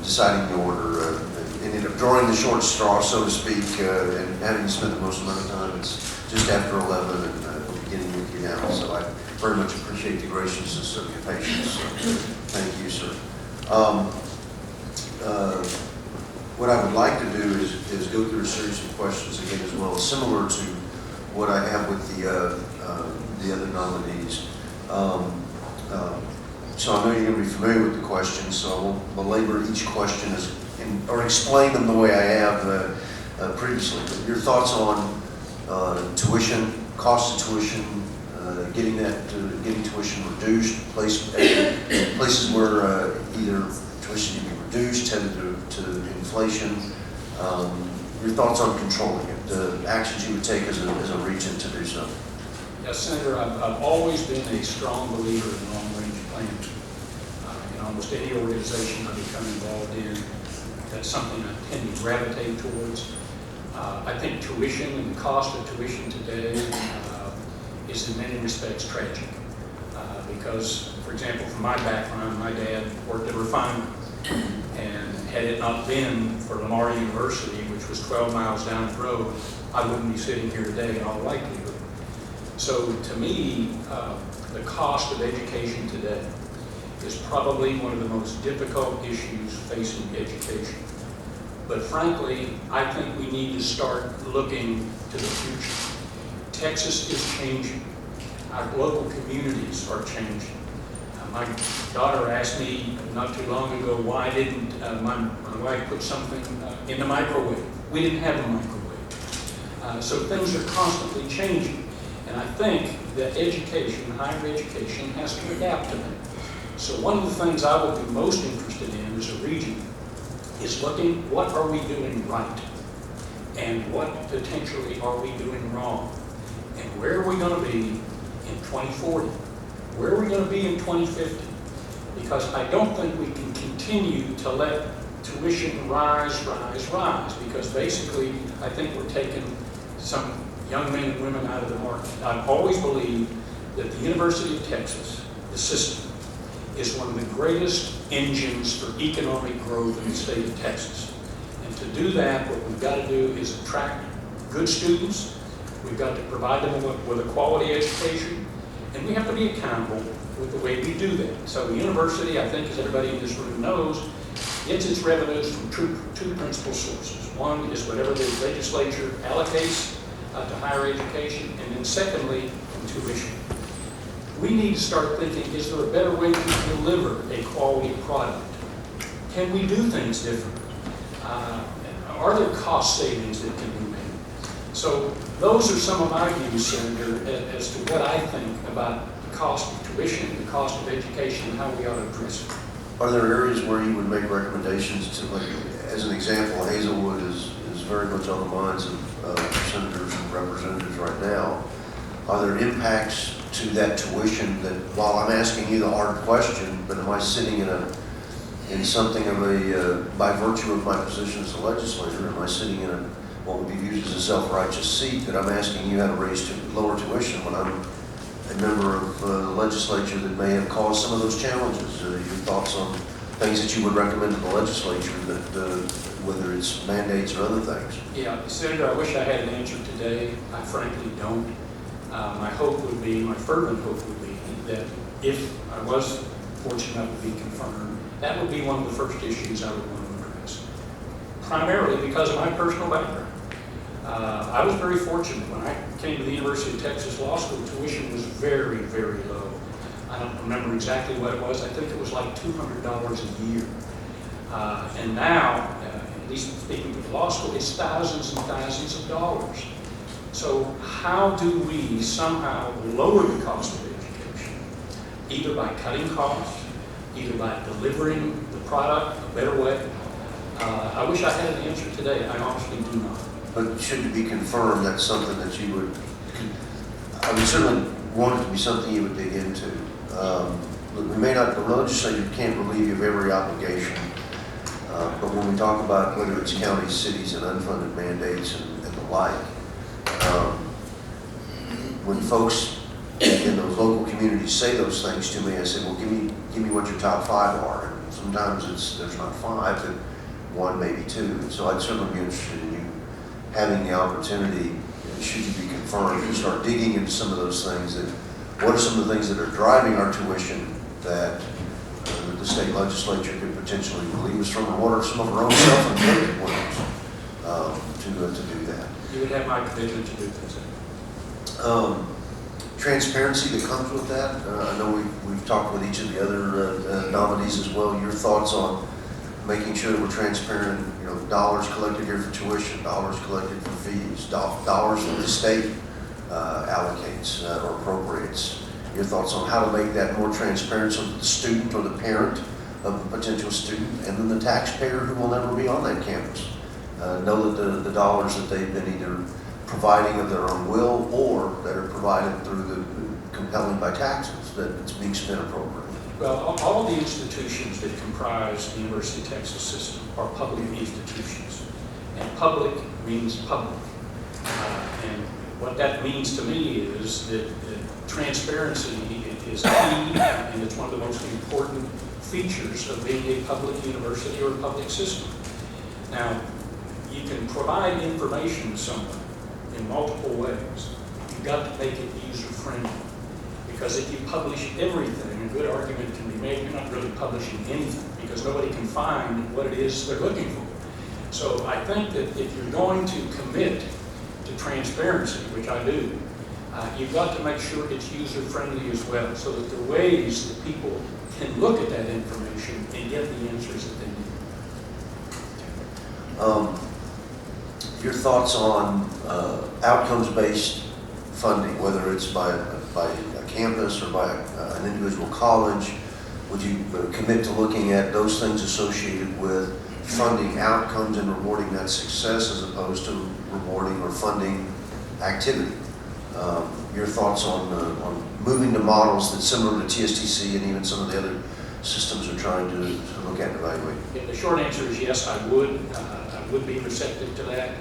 deciding the order, and ended up drawing the short straw, so to speak, and having spent the most amount of time. It's just after 11, and we'll be getting with you now. So I very much appreciate the graciousness of your patience. So thank you, sir. What I would like to do is go through a series of questions again as well, similar to what I have with the other nominees. So I know you're going to be familiar with the questions, so I won't belabor each question or explain them the way I have previously. But your thoughts on tuition, cost of tuition, getting tuition reduced, places where either tuition can be reduced, tethered to inflation. Your thoughts on controlling it, the actions you would take as a region to do so. Yes, Senator, I've always been a strong believer in long-range planning. In almost any organization I become involved in, that's something I tend to gravitate towards. I think tuition and the cost of tuition today is in many respects tragic. Because, for example, from my background, my dad worked at a refinery. And had it not been for Lamar University, which was 12 miles down the road, I wouldn't be sitting here today in all likelihood. So to me, the cost of education today is probably one of the most difficult issues facing education. But frankly, I think we need to start looking to the future. Texas is changing. Our local communities are changing. My daughter asked me not too long ago, why didn't my wife put something in the microwave? We didn't have a microwave. So things are constantly changing. And I think that education, higher education, has to adapt to that. So one of the things I would be most interested in as a region is looking, what are we doing right? And what potentially are we doing wrong? And where are we going to be in 2040? Where are we going to be in 2050? Because I don't think we can continue to let tuition rise, because basically I think we're taking some young men and women out of the market. I've always believed that the University of Texas, the system, is one of the greatest engines for economic growth in the state of Texas. And to do that, what we've got to do is attract good students. We've got to provide them with a quality education. And we have to be accountable with the way we do that. So the university, I think as everybody in this room knows, gets its revenues from two principal sources. One is whatever the legislature allocates to higher education, and then secondly, from tuition. We need to start thinking, is there a better way to deliver a quality product? Can we do things differently? Are there cost savings that can be made? So those are some of my views, Senator, as to what I think about the cost of tuition, the cost of education, and how we ought to address it. Are there areas where you would make recommendations to, like, as an example, Hazelwood is very much on the minds of senators and representatives right now. Are there impacts to that tuition that, while I'm asking you the hard question, but am I sitting in something of a, by virtue of my position as a legislator, am I sitting in what would be viewed as a self-righteous seat that I'm asking you how to lower tuition when I'm a member of the legislature that may have caused some of those challenges? Your thoughts on things that you would recommend to the legislature, that whether it's mandates or other things? Yeah, Senator, I wish I had an answer today. I frankly don't. My hope would be, my fervent hope would be that if I was fortunate enough to be confirmed, that would be one of the first issues I would want to address. Primarily because of my personal background. I was very fortunate when I came to the University of Texas Law School. Tuition was very, very low. I don't remember exactly what it was. I think it was like $200 a year. And now, at least speaking to the law school, it's thousands and thousands of dollars. So how do we somehow lower the cost of education? Either by cutting costs, either by delivering the product a better way. I wish I had an answer today. I honestly do not. But should it be confirmed, that's something that you would, I would certainly want it to be something you would dig into. We may not, the legislature can't relieve you of every obligation, but when we talk about whether it's counties, cities, and unfunded mandates and the like, when folks in those local communities say those things to me, I said, well, give me what your top 5 are. And Sometimes there's not 5, but 1, maybe 2. And so I'd certainly be interested in you having the opportunity, should you be confirmed, to start digging into some of those things. That what are some of the things that are driving our tuition that the state legislature could potentially relieve us from, or what are some of our own self-inflicted wounds to do that. You would have my commitment to do that. Transparency that comes with that. I know we've talked with each of the other nominees as well. Your thoughts on making sure that we're transparent, dollars collected here for tuition, dollars collected for fees, dollars that the state allocates or appropriates. Your thoughts on how to make that more transparent so that the student or the parent of the potential student and then the taxpayer who will never be on that campus know that the dollars that they've been either providing of their own will or that are provided through the compelling by taxes, that it's being spent appropriately. Well, all of the institutions that comprise the University of Texas system are public institutions. And public means public. And what that means to me is that transparency is key, and it's one of the most important features of being a public university or a public system. Now, you can provide information to someone in multiple ways. You've got to make it user-friendly. Because if you publish everything, a good argument can be made, you're not really publishing anything because nobody can find what it is they're looking for. So I think that if you're going to commit to transparency, which I do, you've got to make sure it's user-friendly as well, so that there are ways that people can look at that information and get the answers that they need. Your thoughts on outcomes-based funding, whether it's by a campus or by an individual college? Would you commit to looking at those things associated with funding outcomes and rewarding that success as opposed to rewarding or funding activity? Your thoughts on moving to models that's similar to TSTC and even some of the other systems are trying to look at and evaluate? Yeah, the short answer is yes, I would be receptive to that.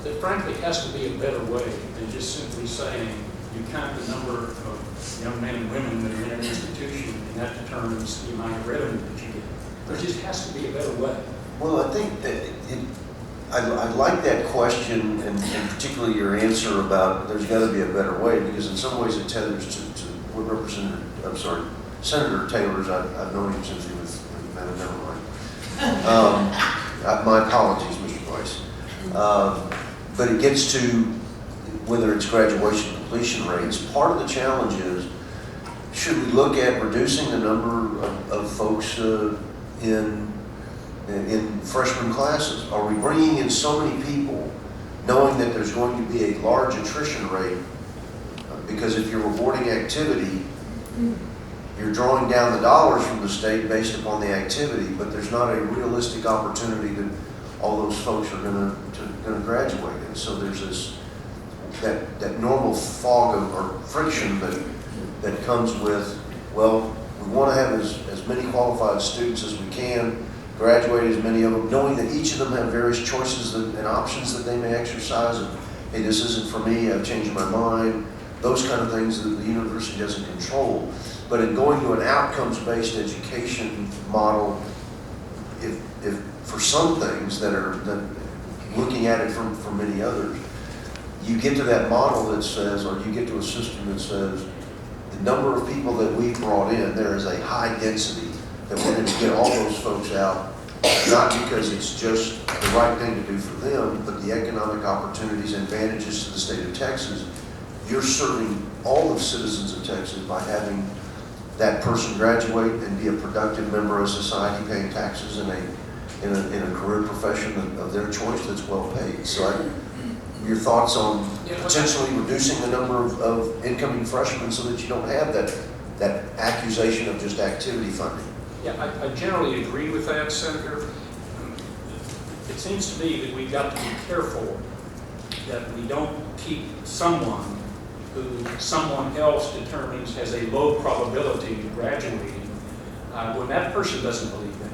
There frankly has to be a better way than just simply saying you count the number of young men and women that are in an institution and that determines the amount of revenue that you get. There just has to be a better way. Well, I think that I like that question, and particularly your answer about there's got to be a better way, because in some ways it tethers to what Senator Taylor's. I've known him since he was, never mind. My apologies, Mr. Weiss. But it gets to whether it's graduation completion rates. Part of the challenge is, should we look at reducing the number of folks in freshman classes? Are we bringing in so many people knowing that there's going to be a large attrition rate? Because if you're rewarding activity, you're drawing down the dollars from the state based upon the activity, but there's not a realistic opportunity that all those folks are going to graduate. And so there's that normal fog or friction that comes with, well, we want to have as many qualified students as we can, graduate as many of them, knowing that each of them have various choices and options that they may exercise. And, hey, this isn't for me, I've changed my mind. Those kind of things that the university doesn't control. But in going to an outcomes-based education model, if for some things that looking at it for many others, you get to that model that says, or you get to a system that says, the number of people that we've brought in, there is a high density that we're going to get all those folks out, not because it's just the right thing to do for them, but the economic opportunities and advantages to the state of Texas. You're serving all the citizens of Texas by having that person graduate and be a productive member of society, paying taxes in a career profession of their choice that's well paid. So your thoughts on potentially reducing the number of incoming freshmen so that you don't have that accusation of just activity funding? Yeah, I generally agree with that, Senator. It seems to me that we've got to be careful that we don't keep someone who someone else determines has a low probability of graduating when that person doesn't believe that.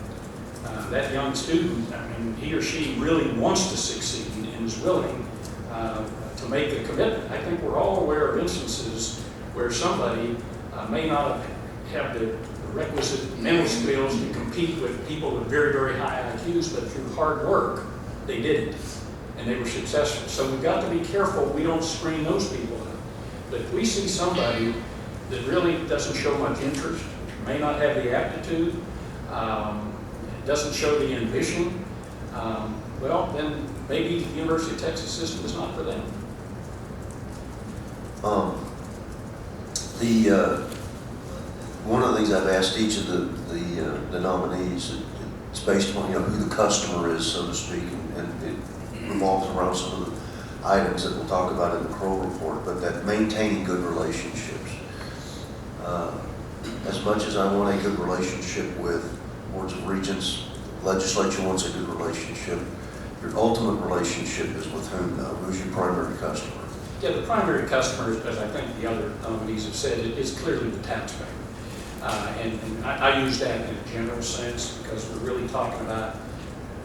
That young student, I mean, he or she really wants to succeed and is willing to make the commitment. I think we're all aware of instances where somebody may not have the requisite mental skills to compete with people with very, very high IQs, but through hard work, they did it, and they were successful. So we've got to be careful we don't screen those people out. But if we see somebody that really doesn't show much interest, may not have the aptitude, doesn't show the ambition, well, then maybe the University of Texas system is not for them. One of the things I've asked each of the nominees, it's based on who the customer is, so to speak, and it revolves around some of the items that we'll talk about in the Kroll report, but that maintaining good relationships. As much as I want a good relationship with boards of regents, legislature wants a good relationship. Your ultimate relationship is with whom, though? Who's your primary customer? Yeah, the primary customer, as I think the other nominees have said, is clearly the taxpayer. And I use that in a general sense because we're really talking about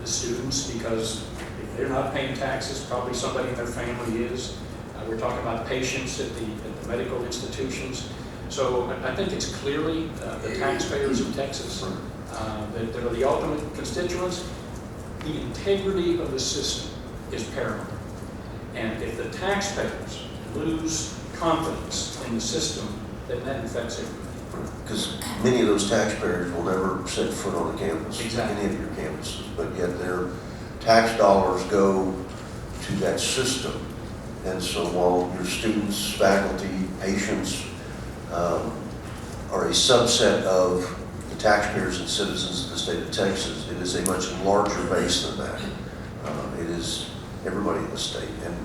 the students, because if they're not paying taxes, probably somebody in their family is. We're talking about patients at the medical institutions. So I think it's clearly the taxpayers of Texas that are the ultimate constituents. The integrity of the system is paramount. And if the taxpayers lose confidence in the system, then that affects everybody. Because many of those taxpayers will never set foot on a campus, Exactly. any of your campuses, but yet their tax dollars go to that system. And so while your students, faculty, patients are a subset of the taxpayers and citizens of the state of Texas, it is a much larger base than that. It is everybody in the state. And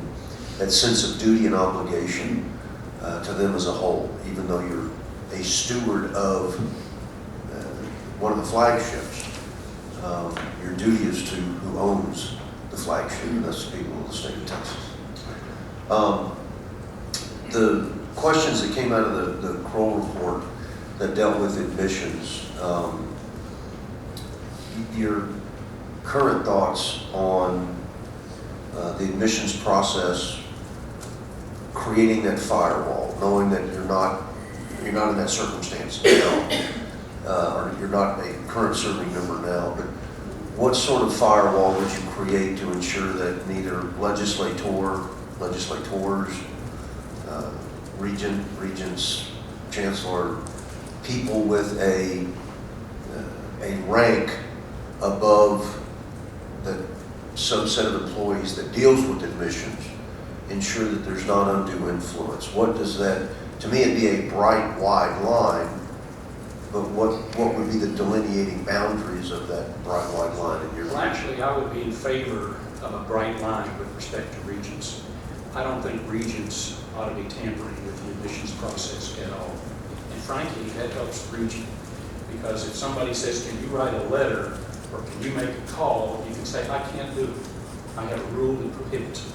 that sense of duty and obligation to them as a whole, even though you're a steward of one of the flagships, your duty is to who owns the flagship, and that's the people of the state of Texas. The questions that came out of the Kroll report that dealt with admissions, your current thoughts on the admissions process, creating that firewall, knowing that you're not in that circumstance now, or you're not a current serving member now, but what sort of firewall would you create to ensure that neither legislators, regents, chancellor, people with a rank above the subset of employees that deals with admissions, ensure that there's not undue influence? What does that, to me it'd be a bright, wide line, but what would be the delineating boundaries of that bright, wide line in your view? Well, actually, I would be in favor of a bright line with respect to regents. I don't think regents ought to be tampering with the admissions process at all. And frankly, that helps the regent, because if somebody says, can you write a letter or can you make a call, you can say, I can't do it. I have a rule that prohibits it.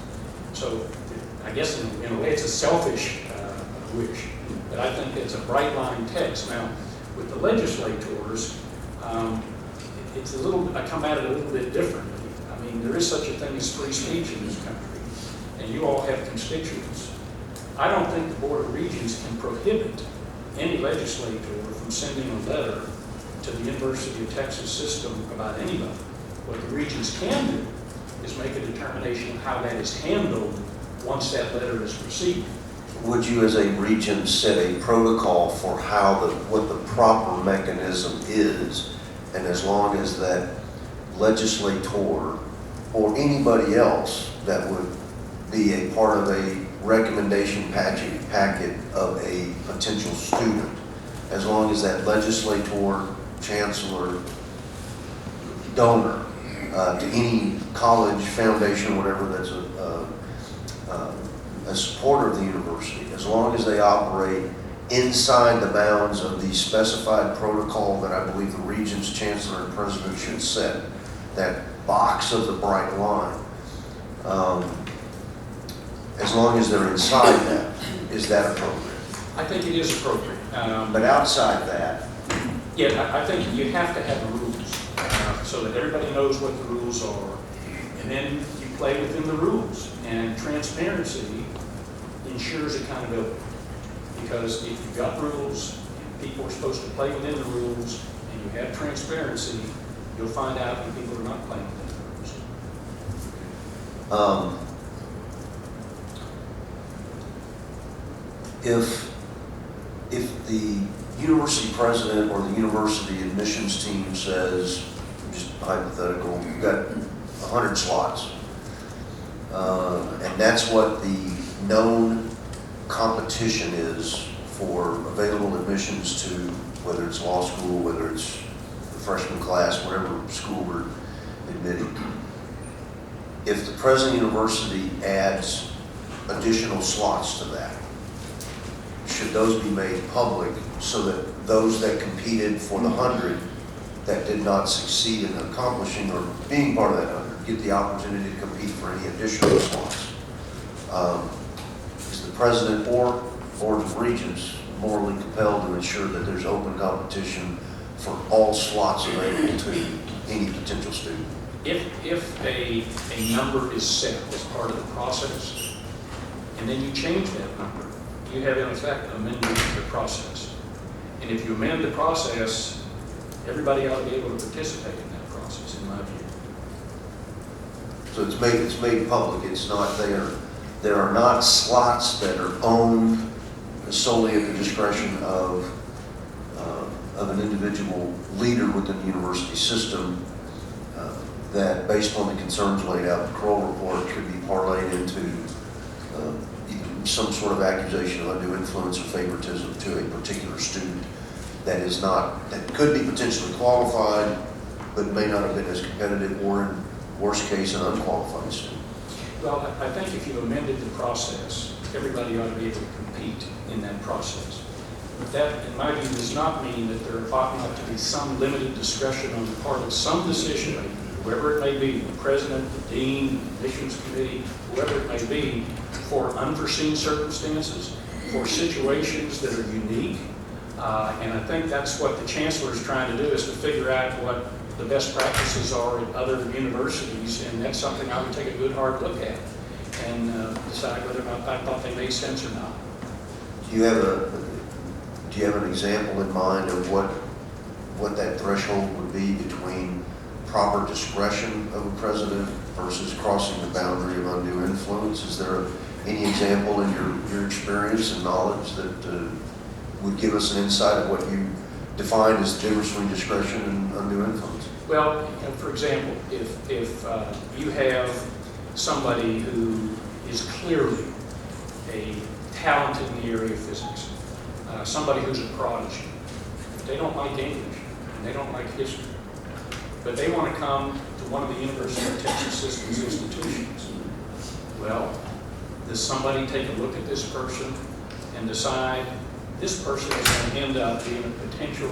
So I guess in a way it's a selfish wish, but I think it's a bright line text. Now, with the legislators, it's a little, I come at it a little bit differently. I mean, there is such a thing as free speech in this country, and you all have constituents. I don't think the Board of Regents can prohibit any legislator from sending a letter to the University of Texas system about anybody. What the regents can do is make a determination of how that is handled once that letter is received. Would you, as a regent, set a protocol for what the proper mechanism is, and as long as that legislator or anybody else that would be a part of a recommendation packet of a potential student, as long as that legislator, chancellor, donor to any college, foundation, whatever that's a supporter of the university, as long as they operate inside the bounds of the specified protocol that I believe the regents, chancellor, and president should set, that box of the bright line, as long as they're inside that, is that appropriate? I think it is appropriate. But outside that, yeah, I think you have to have rules so that everybody knows what the rules are, and then you play within the rules. And transparency ensures accountability, because if you've got rules, people are supposed to play within the rules, and you have transparency, you'll find out when people are not playing within the rules. If the university president or the university admissions team says, just hypothetical, you've got 100 slots, and that's what the known competition is for available admissions to, whether it's law school, whether it's the freshman class, whatever school we're admitting. If the president of the university adds additional slots to that, should those be made public so that those that competed for the 100 that did not succeed in accomplishing or being part of that 100 get the opportunity to compete for any additional slots? Is the president or boards of regents morally compelled to ensure that there's open competition for all slots available to any potential student? If a number is set as part of the process, and then you change that number, you have in effect amended the process. And if you amend the process, everybody ought to be able to participate in that process, in my view. So it's made public. It's not there. There are not slots that are owned solely at the discretion of an individual leader within the university system that, based on the concerns laid out in the Kroll report, could be parlayed into either some sort of accusation of undue influence or favoritism to a particular student that could be potentially qualified, but may not have been as competitive, or in worst case, an unqualified student. Well, I think if you amended the process, everybody ought to be able to compete in that process. But that, in my view, does not mean that there ought not to be some limited discretion on the part of some decision maker, whoever it may be, the president, the dean, the admissions committee, whoever it may be, for unforeseen circumstances, for situations that are unique. And I think that's what the chancellor is trying to do, is to figure out what the best practices are at other universities, and that's something I would take a good hard look at and decide whether or not I thought they made sense or not. Do you have an example in mind of what that threshold would be between proper discretion of a president versus crossing the boundary of undue influence? Is there any example in your experience and knowledge that would give us an insight of what you define as the difference between discretion and undue influence? Well, for example, if you have somebody who is clearly a talented in the area of physics, somebody who's a prodigy, they don't like English and they don't like history, but they want to come to one of the University of Texas System's institutions. Well, does somebody take a look at this person and decide this person is going to end up being a potential,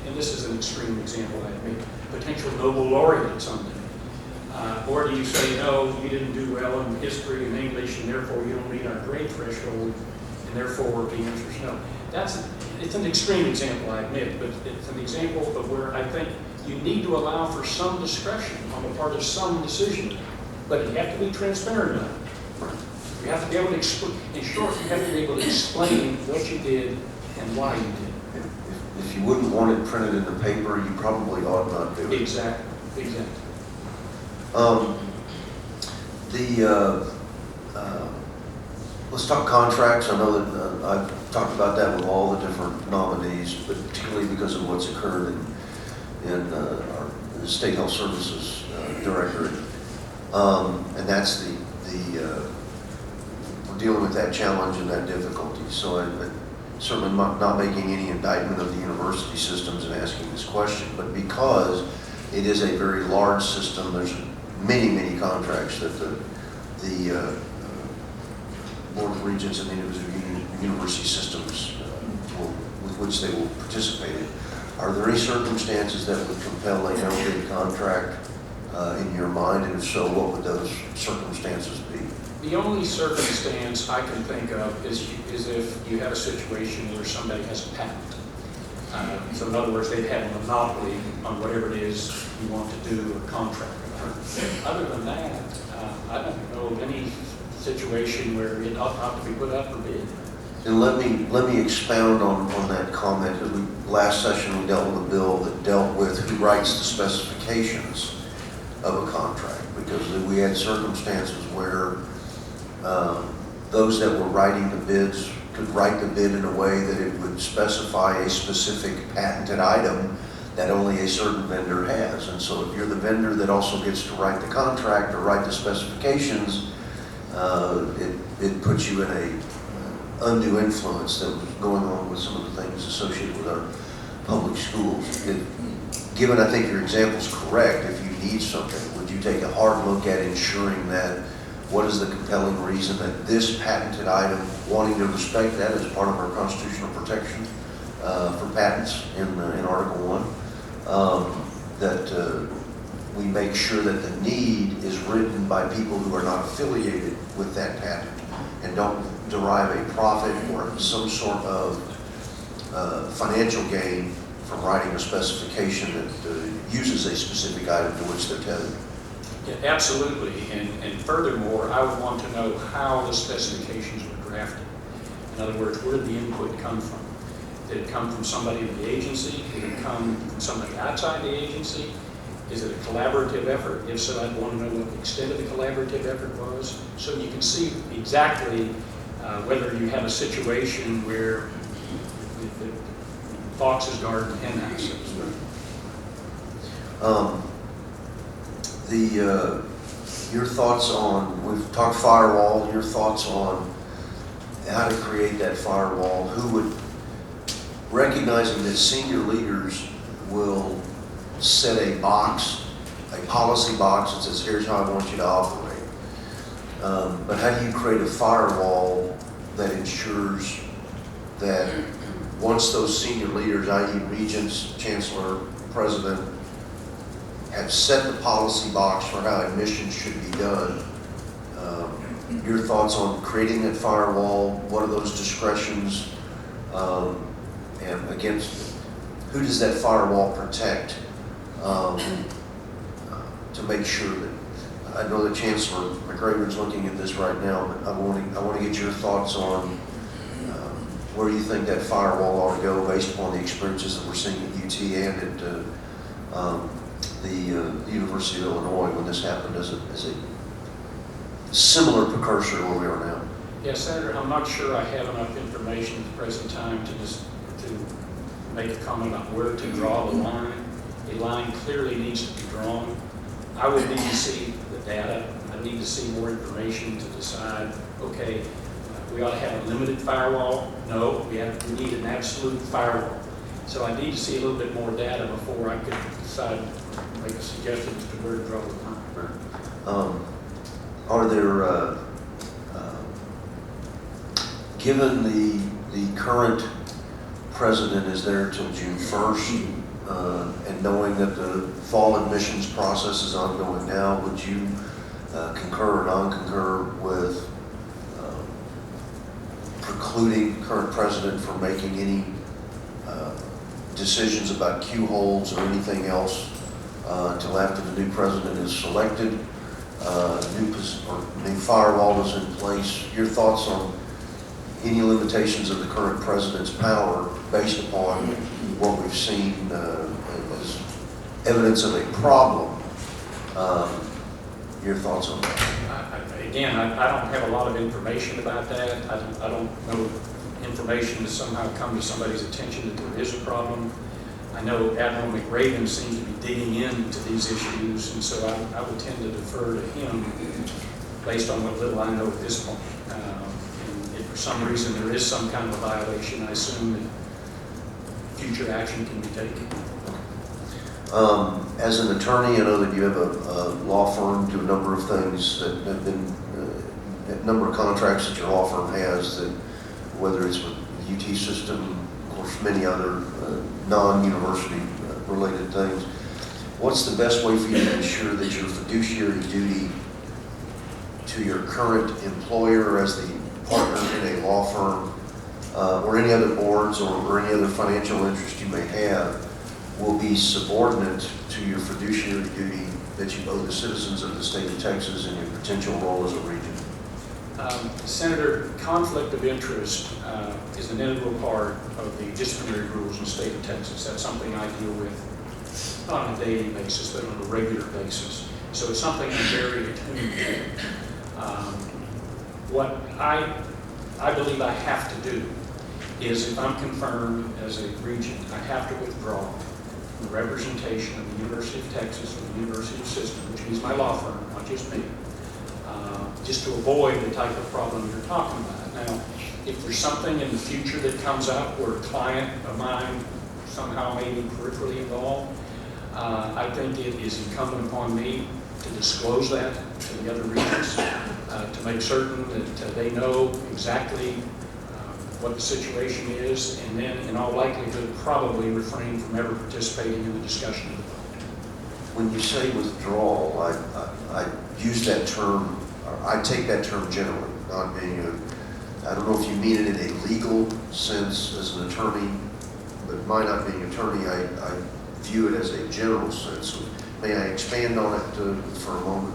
and this is an extreme example, I admit, potential Nobel laureate someday? Or do you say, no, you didn't do well in history and English, and therefore you don't meet our grade threshold, and therefore the answer is no? It's an extreme example, I admit, but it's an example of where I think you need to allow for some discretion on the part of some decision, but you have to be transparent about it. You have to be able to explain, in short, you have to be able to explain what you did and why you did. If you wouldn't want it printed in the paper, you probably ought not do it. Exactly. Let's talk contracts. I know that I've talked about that with all the different nominees, but particularly because of what's occurred in our State Health Services Directorate. And that's we're dealing with that challenge and that difficulty. So I certainly not making any indictment of the university systems and asking this question, but because it is a very large system, there's many contracts that the Board of Regents and the university systems with which they will participate in. Are there any circumstances that would compel a no-bid contract in your mind, and if so, what would those circumstances be? The only circumstance I can think of is if you have a situation where somebody has a patent. So in other words, they've had a monopoly on whatever it is you want to do or contract about. Other than that, I don't know of any situation where it ought not to be put up for bid. And let me expound on that comment, because last session we dealt with a bill that dealt with who writes the specifications of a contract, because we had circumstances where those that were writing the bids could write the bid in a way that it would specify a specific patented item that only a certain vendor has. And so if you're the vendor that also gets to write the contract or write the specifications, it puts you in a undue influence that was going on with some of the things associated with our public schools. Given, I think your example's correct, if you need something, would you take a hard look at ensuring that what is the compelling reason that this patented item, wanting to respect that as part of our constitutional protection for patents in Article 1, that we make sure that the need is written by people who are not affiliated with that patent and don't derive a profit or some sort of financial gain from writing a specification that uses a specific item to which they're tethered. Yeah, absolutely, and furthermore, I would want to know how the specifications were drafted. In other words, where did the input come from? Did it come from somebody in the agency? Did it come from somebody outside the agency? Is it a collaborative effort? If so, I'd want to know what the extent of the collaborative effort was, so you can see exactly whether you have a situation where the fox is guarding the hen house, so to speak. Your thoughts on, we've talked firewall, your thoughts on how to create that firewall, who would, recognizing that senior leaders will set a box, a policy box that says, here's how I want you to operate. But how do you create a firewall that ensures that once those senior leaders, i.e. regents, chancellor, president, have set the policy box for how admissions should be done, your thoughts on creating that firewall, what are those discretions, and against, who does that firewall protect to make sure that, I know that Chancellor McRaven's looking at this right now, but I want to get your thoughts on where you think that firewall ought to go based upon the experiences that we're seeing at UT and at the University of Illinois when this happened as a similar precursor to where we are now. Yes, Senator, I'm not sure I have enough information at the present time to make a comment on where to draw the line. A line clearly needs to be drawn. I would need to see the data. I need to see more information to decide, okay, we ought to have a limited firewall. No, we need an absolute firewall. So I need to see a little bit more data before I could decide, make a suggestion as to where to draw the line. Are there, given the current president is there till June 1st, and knowing that the fall admissions process is ongoing now, would you concur or non-concur with precluding current president from making any decisions about Q holds or anything else until after the new president is selected, new firewall is in place? Your thoughts on any limitations of the current president's power based upon what we've seen as evidence of a problem? Your thoughts on that? Again, I don't have a lot of information about that. I don't know information to somehow come to somebody's attention that there is a problem. I know Admiral McRaven seems to be digging into these issues, and so I would tend to defer to him based on what little I know at this point. And if for some reason there is some kind of a violation, I assume that future action can be taken. As an attorney, I know that you have a law firm, do a number of things that have been, a number of contracts that your law firm has, that whether it's with the UT system, of course, many other non-university related things. What's the best way for you to ensure that your fiduciary duty to your current employer as the partner in a law firm, or any other boards or any other financial interest you may have, will be subordinate to your fiduciary duty that you owe the citizens of the state of Texas and your potential role as a region? Senator, conflict of interest is an integral part of the disciplinary rules in the state of Texas. That's something I deal with not on a daily basis, but on a regular basis. So it's something I'm very attuned to. What I believe I have to do is, if I'm confirmed as a regent, I have to withdraw from the representation of the University of Texas or the University System, which means my law firm, not just me, just to avoid the type of problem you're talking about. Now, if there's something in the future that comes up where a client of mine somehow may be peripherally involved, I think it is incumbent upon me to disclose that to the other regents, to make certain that they know exactly what the situation is, and then in all likelihood probably refrain from ever participating in the discussion of the vote. When you say withdrawal, I use that term, or I take that term generally, not being I don't know if you mean it in a legal sense as an attorney, but my not being an attorney, I view it as a general sense. May I expand on it for a moment?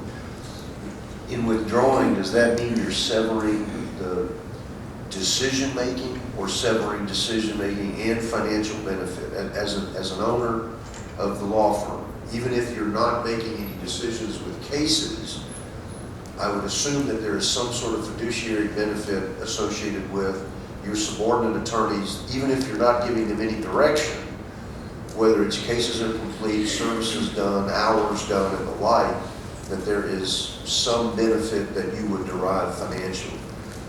In withdrawing, does that mean you're severing the decision-making or severing decision-making and financial benefit? As an owner of the law firm, even if you're not making any decisions with cases, I would assume that there is some sort of fiduciary benefit associated with your subordinate attorneys, even if you're not giving them any direction, whether it's cases are complete, services done, hours done, and the like, that there is some benefit that you would derive financially.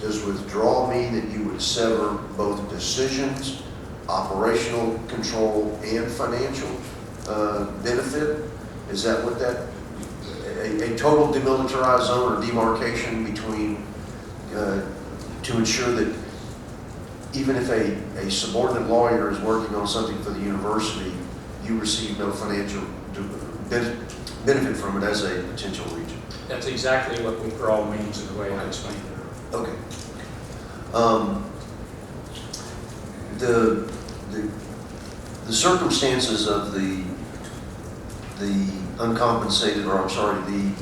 Does withdrawal mean that you would sever both decisions, operational control, and financial benefit? Is that what that, a total demilitarized zone or demarcation between, to ensure that even if a subordinate lawyer is working on something for the university, you receive no financial benefit from it as a potential regent? That's exactly what withdrawal means in the way I explained it. Okay. The circumstances of the uncompensated, or I'm sorry, the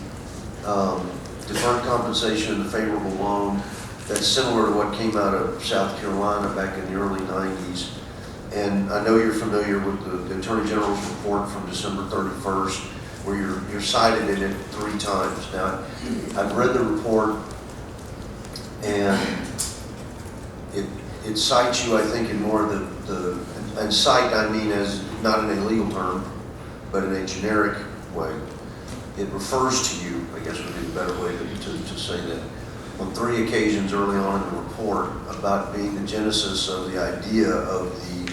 deferred compensation and the favorable loan, that's similar to what came out of South Carolina back in the early 90s. And I know you're familiar with the Attorney General's report from December 31st, where you're cited in it 3 times. Now, I've read the report, and it cites you, I think, in more and cite, I mean, as not in a legal term, but in a generic way. It refers to you, I guess would be a better way to say that, on 3 occasions early on in the report about being the genesis of the idea of the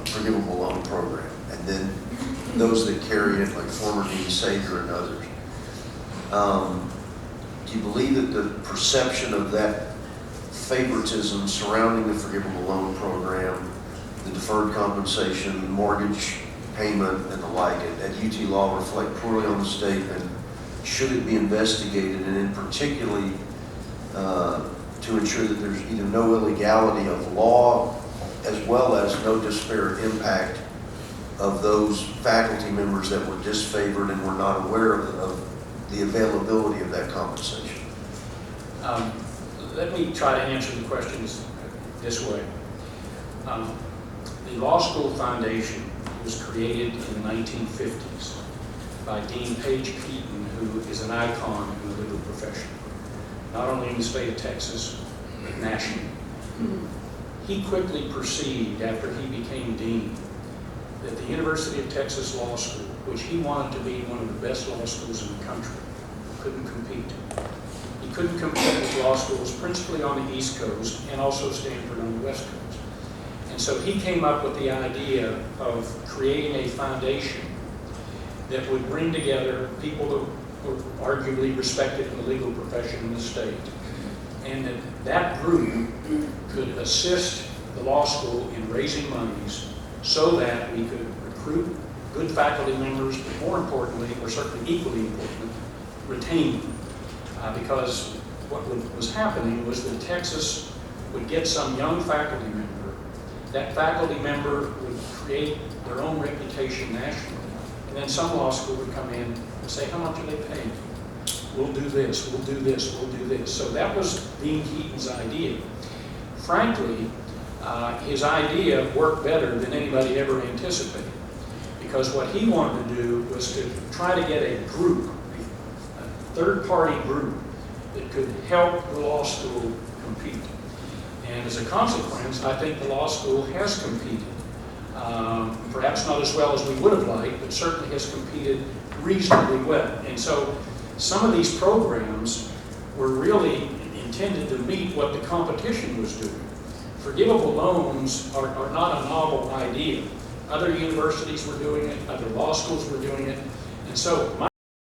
forgivable loan program, and then those that carry it, like former Dean Sager and others. Do you believe that the perception of that favoritism surrounding the forgivable loan program, the deferred compensation, mortgage payment, and the like at UT Law reflect poorly on the state, and should it be investigated, and in particularly to ensure that there's either no illegality of law as well as no disparate impact of those faculty members that were disfavored and were not aware of the availability of that compensation? Let me try to answer the questions this way. The Law School Foundation was created in the 1950s by Dean Page Keaton, who is an icon in the legal profession, not only in the state of Texas, but nationally. He quickly perceived, after he became dean, that the University of Texas Law School, which he wanted to be one of the best law schools in the country, couldn't compete. He couldn't compete with law schools principally on the East Coast and also Stanford on the West Coast. And so he came up with the idea of creating a foundation that would bring together people that were arguably respected in the legal profession in the state, and that group could assist the law school in raising monies so that we could recruit good faculty members, but more importantly, or certainly equally important, retain them. Because what was happening was that Texas would get some young faculty member. That faculty member would create their own reputation nationally. And then some law school would come in and say, how much are they paying? we'll do this, we'll do this, we'll do this. So that was Dean Keaton's idea. Frankly, his idea worked better than anybody ever anticipated, because what he wanted to do was to try to get a group, a third-party group, that could help the law school compete. And as a consequence, I think the law school has competed. Perhaps not as well as we would have liked, but certainly has competed reasonably well. And so some of these programs were really intended to meet what the competition was doing. Forgivable loans are not a novel idea. Other universities were doing it, other law schools were doing it. And so my